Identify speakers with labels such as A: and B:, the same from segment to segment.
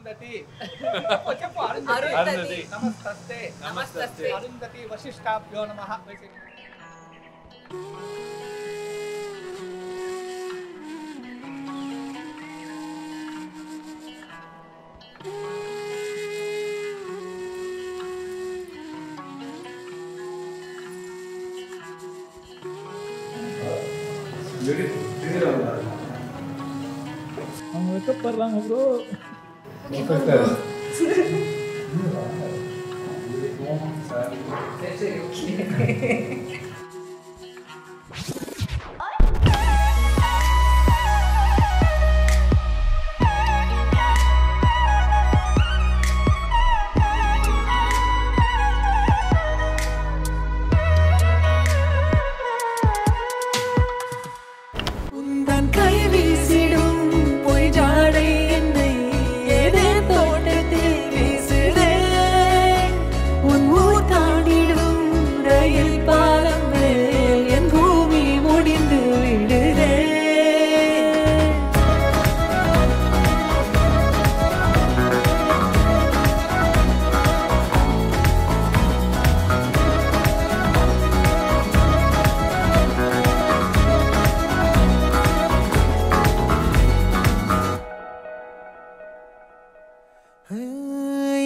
A: అరుంధతి చెప్పు అరుంధతి నమస్తే నమస్తే అరుంధతి వశిష్ఠాభ్యో నమః.
B: Mereka perang bro.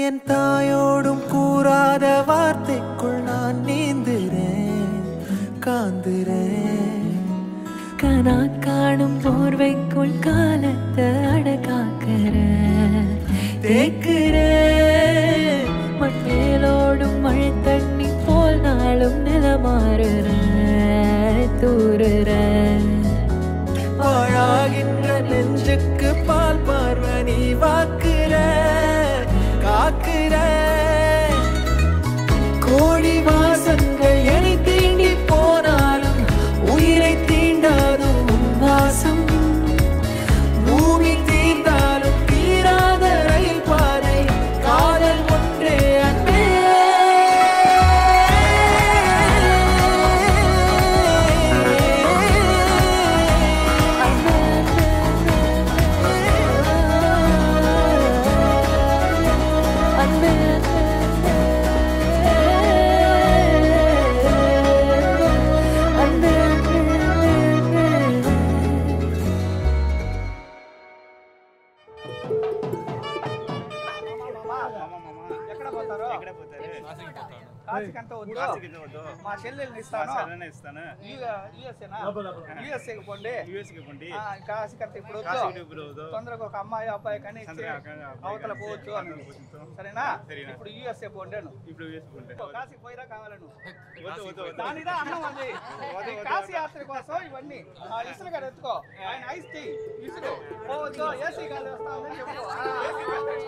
C: என் தாயோடும் கூறாத வார்த்தைக்குள் நான் நீந்துறேன் காந்துறேன் கனா காணும் போர்வைக்குள் காலத்தை அடக்காக்கிற தேக்குறேன் மண்ணேலோடும் மழை தண்ணி போல் நாளும் நிலமாறுற தூறுற பாழாகின்ற நெஞ்சுக்கு பால் பார்வை நீ வாக்குற காக்குற கோடி வாசங்கள் என்னை தீண்டி போனாலும் உயிரை தீண்டாதும் வாசம் பூமி தீர்ந்தாலும் தீராத ரயில் பாதை காதல் ஒன்றே அன்பே
A: మా చెల్లెల్ని ఇస్తాను యూఎస్ఏకి పోండి కాశీకంతా ఇప్పుడు తొందరగా ఒక అమ్మాయి అబ్బాయి కానీ అవతల పోవచ్చు సరేనా ఇప్పుడు యూఎస్ఏ పోండి కాశీ పోయిరా కావాలను దానిదా అన్నం అది కాశీ యాత్ర కోసం ఇవన్నీ ఇసులు గారు ఎత్తుకో ఆయన ఐస్ చెయ్యి ఇసులు పోవచ్చు ఏసీ గాలి వస్తామని చెప్పు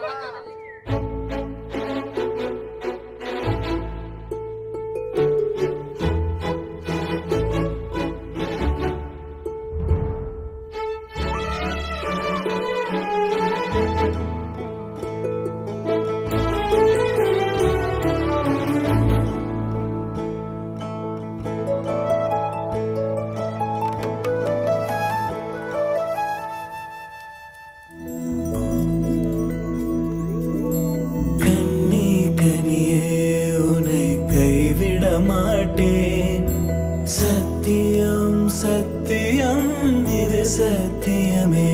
A: சத்தியம் சத்தியம் இது சத்தியமே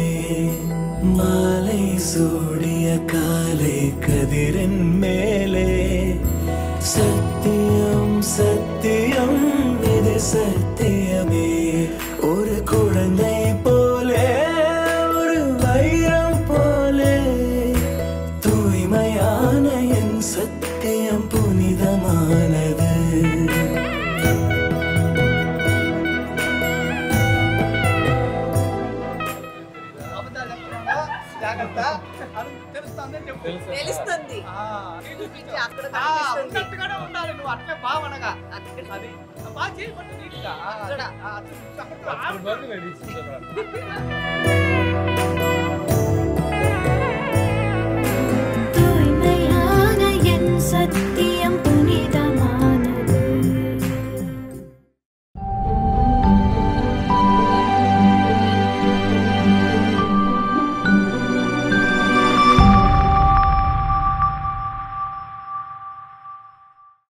A: மாலை சூடிய காலை கதிரின் மேலே சத்தியம் சத்தியம் இது சத்தியமே ஒரு குழந்தை போலே ஒரு வைரம் போலே தூய்மையான என் சத்தியம் புனிதமானது
D: తెలుస్తుంది
A: ఉన్నట్టుగానే ఉండాలి నువ్వు అట్లే బావనగా అది బాగా చేయబట్టి నీట్గా